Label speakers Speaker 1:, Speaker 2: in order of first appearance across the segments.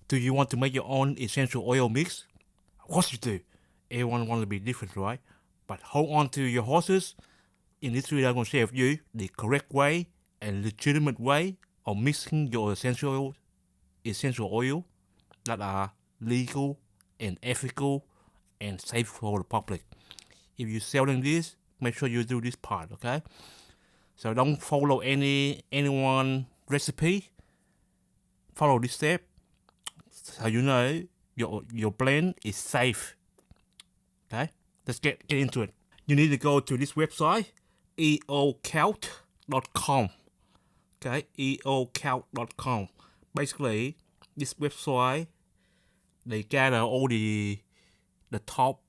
Speaker 1: Do you want to make your own essential oil mix? Of course you do. Everyone wants to be different, right? But hold on to your horses. In this video, I'm going to share with you the correct way and legitimate way of mixing your essential oil that are legal and ethical and safe for the public. If you're selling this, make sure you do this part, okay? So don't follow anyone recipe. Follow this step so you know your blend is safe. Okay, let's get into it. You need to go to this website, EOCalc.com. Okay, EOCalc.com. Basically, this website, they gather all the top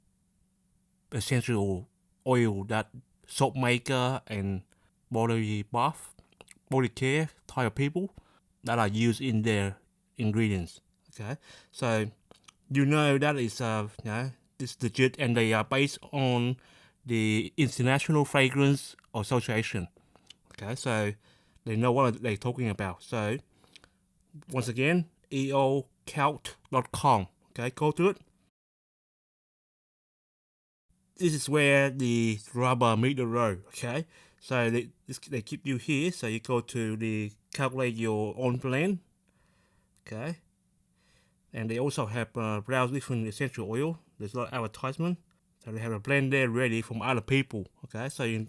Speaker 1: essential oil that soap maker and body bath, body care type of people that are used in their ingredients. Okay, so you know that is this legit, and they are based on the International Fragrance Association. Okay, so they know what they're talking about. So once again, eocalc.com. Okay, go to it. This is where the rubber meet the road. Okay, so they keep you here. So you go to the calculate your own blend. Okay, and they also have browse different essential oil. There's a lot of advertisement. So they have a blend there ready from other people. Okay, so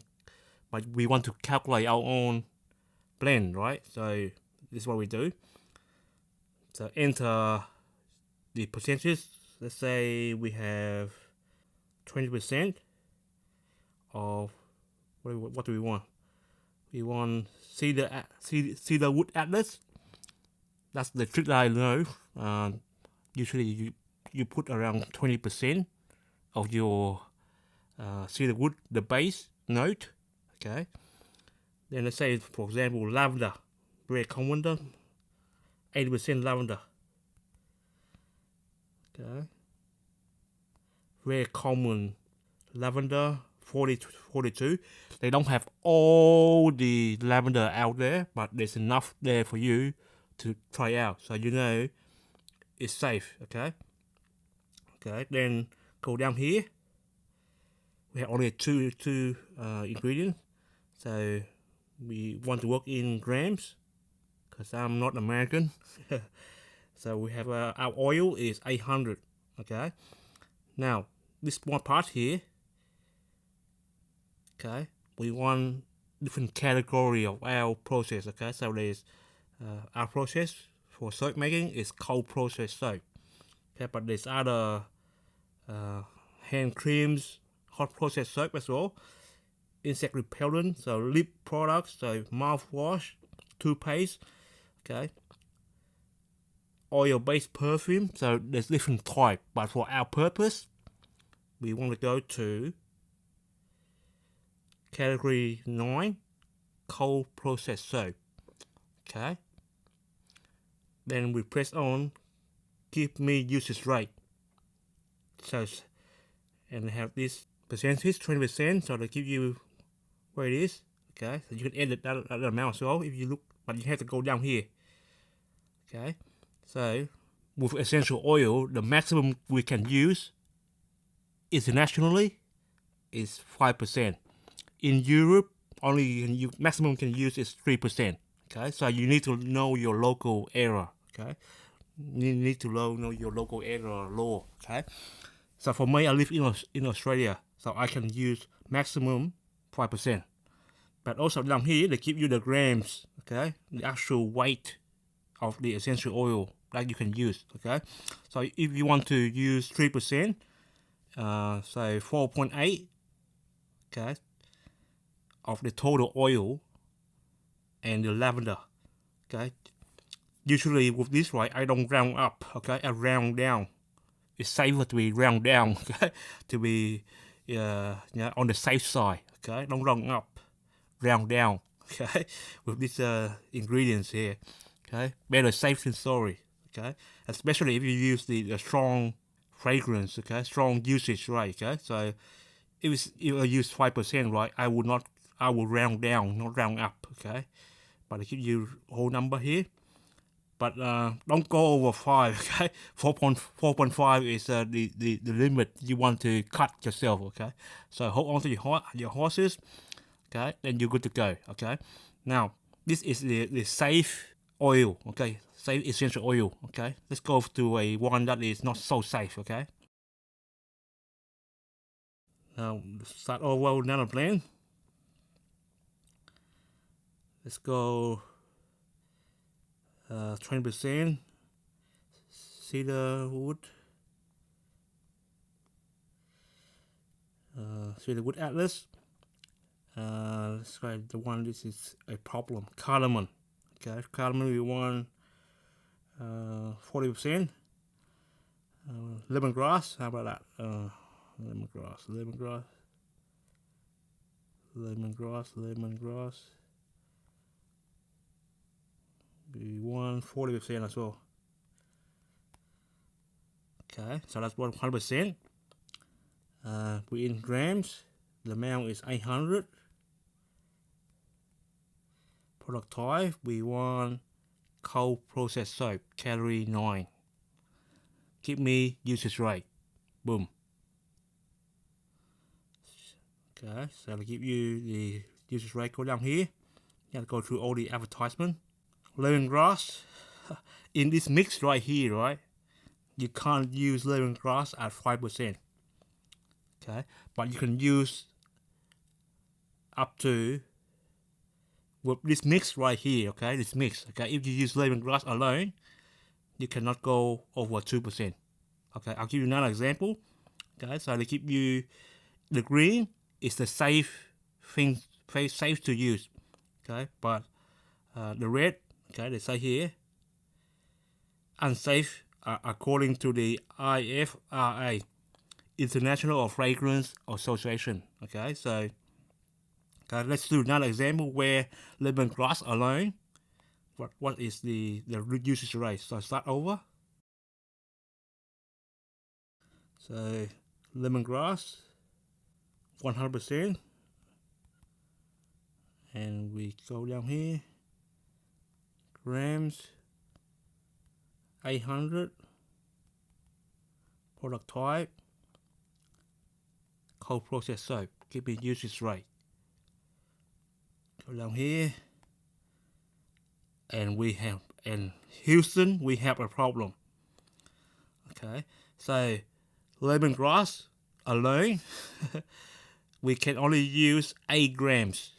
Speaker 1: but we want to calculate our own blend, right? So this is what we do. So enter the percentage. Let's say we have 20% of what do we want? We want cedar wood atlas. That's the trick that I know. Usually you put around 20% of your cedar wood, the base note. Okay. Then let's say, for example, lavender, very common, 80% lavender. Okay. Very common lavender, 42. They don't have all the lavender out there, but there's enough there for you to try out, so you know it's safe. Okay. Okay. Then go down here. We have only two ingredients, so we want to work in grams because I'm not American. So we have our oil is 800. Okay. Now this one part here. Okay. We want different category of our process. Okay. So there's our process for soap making is cold process soap. Okay. But there's other hand creams, hot process soap as well. Insect repellent, so lip products, so mouthwash, toothpaste. Okay. Oil-based perfume, so there's different type, but for our purpose, we want to go to category 9, cold process soap. Okay. Then we press on give me usage rate. So and have this percentage 20%, so they give you where it is. Okay, so you can edit that amount as well if you look, but you have to go down here. Okay, so with essential oil, the maximum we can use internationally is 5%. In Europe, only maximum can use is 3%. Okay, so you need to know your local area. Okay, you need to know your local area law. Okay, so for me, I live in Australia, so I can use maximum 5%. But also down here, they give you the grams. Okay, the actual weight of the essential oil that you can use. Okay, so if you want to use 3%, say 4.8, okay, of the total oil and the lavender. Okay, usually with this, right, I don't round up. Okay, I round down. It's safer to be round down. Okay, to be on the safe side. Okay, don't round up, round down. Okay, with these ingredients here. Okay, better safe than sorry. Okay, especially if you use the strong fragrance. Okay, strong usage, right? Okay, so if I use 5%, right, I will round down, not round up. Okay, but I give you whole number here. but don't go over 5. Okay, 4.5 is the limit you want to cut yourself. Okay, so hold on to your horses. Okay, then you're good to go. Okay, now this is the safe oil. Okay, safe essential oil. Okay, let's go to a one that is not so safe. Okay, now start over another blend. Let's go 20% cedar wood. Cedar wood atlas. Let's try the one. This is a problem. Cardamom. Okay, cardamom we want 40%. Lemongrass. How about that? Lemongrass. We want 40% as well. Okay, so that's 100%. We in grams. The amount is 800. Product type, we want cold processed soap, calorie 9. Give me usage rate. Boom. Okay, so I'll give you the usage rate. Go down here. You have to go through all the advertisement. Lemongrass. In this mix right here, right? You can't use lemongrass at 5%. Okay, but you can use up to with this mix right here. Okay, this mix. Okay, if you use lemongrass alone, you cannot go over 2%. Okay, I'll give you another example. Okay, so they give you the green is the safe thing, safe to use. Okay, but the red, okay, they say here unsafe according to the IFRA, International Fragrance Association. Okay, so let's do another example where lemongrass alone. What is the usage rate? So start over. So lemongrass 100%, and we go down here. Grams 800. Product type cold processed soap. Give me usage rate. Go down here, and we have in Houston we have a problem. Okay, so lemongrass alone we can only use 8 grams.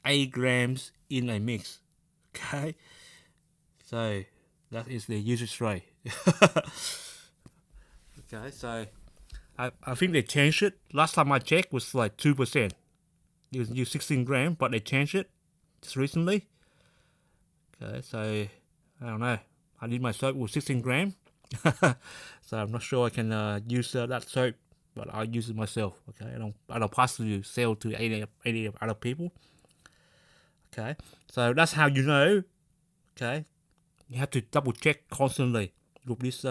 Speaker 1: 8 grams in a mix. Okay, so that is the usage rate. Okay, so I think they changed it. Last time I checked was like 2%. You can use 16 grams, but they changed it just recently. Okay, so I don't know. I need my soap with 16 grams. So I'm not sure I can use that soap, but I'll use it myself. Okay, I don't pass to sell to any other people. Okay, so that's how you know. Okay, you have to double check constantly with this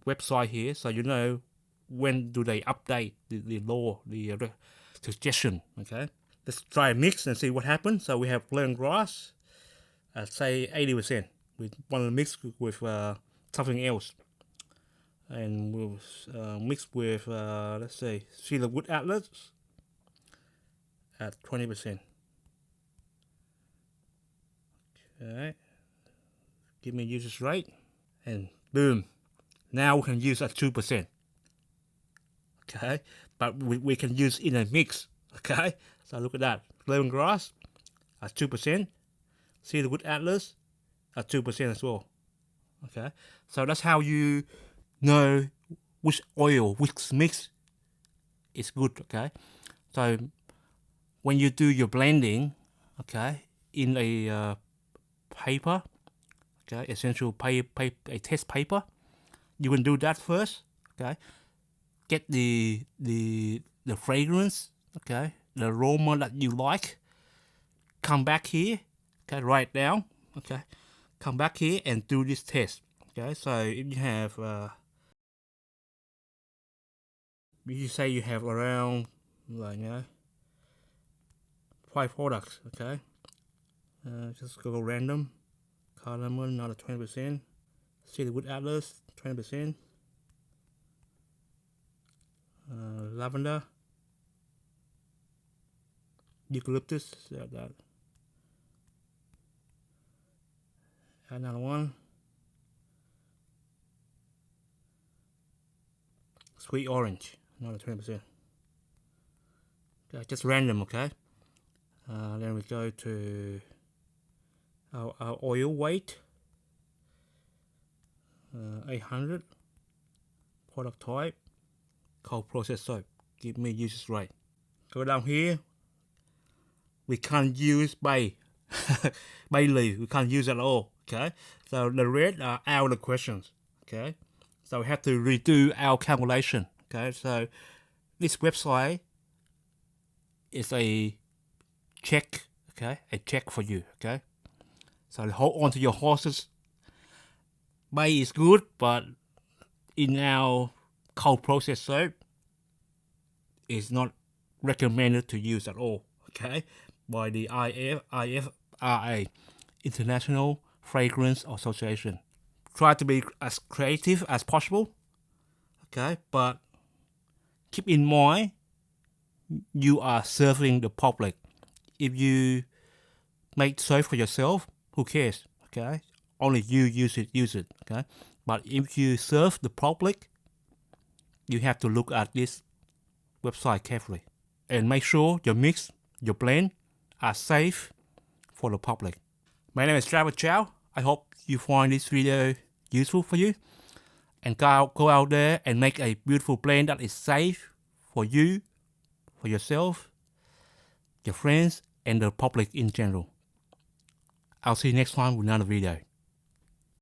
Speaker 1: website here, so you know when do they update the law, the suggestion. Okay, let's try a mix and see what happens. So we have lemongrass, say 80%. We want to mix with something else, and we'll mix with let's say cedar wood atlas at 20%. Okay, give me usage rate, and boom, now we can use at 2%. Okay, but we can use in a mix. Okay, so look at that. Lemongrass at 2%, cedar wood atlas at 2% as well. Okay, so that's how you know which oil, which mix is good. Okay, so when you do your blending, okay, in a paper, okay, essential paper, a test paper, you can do that first. Okay, get the fragrance, okay, the aroma that you like. Come back here, okay, write down, okay, come back here and do this test. Okay, so if you have you say you have around like 5 products. Okay, just go random. Cardamom, another 20%. Cedarwood Atlas, 20%. Lavender. Eucalyptus, that. Another one. Sweet orange, another 20%. Okay, just random, okay? Then we go to our oil weight. 800. Product type. Cold processed soap. Give me usage rate. Go down here. We can't use bay leaf. We can't use it at all. Okay. So the red are out of the questions. Okay. So we have to redo our calculation. Okay. So this website is a check. Okay. A check for you. Okay. So hold on to your horses. Bay is good, but in our cold processed soap, it's not recommended to use at all. Okay. By the IFRA, International Fragrance Association. Try to be as creative as possible, okay? But keep in mind, you are serving the public. If you make soap for yourself, who cares, okay? Only you use it, okay? But if you serve the public, you have to look at this website carefully and make sure your mix, your blend, are safe for the public. My name is Travis Chow. I hope you find this video useful for you. And go out there and make a beautiful blend that is safe for you, for yourself, your friends, and the public in general. I'll see you next time with another video.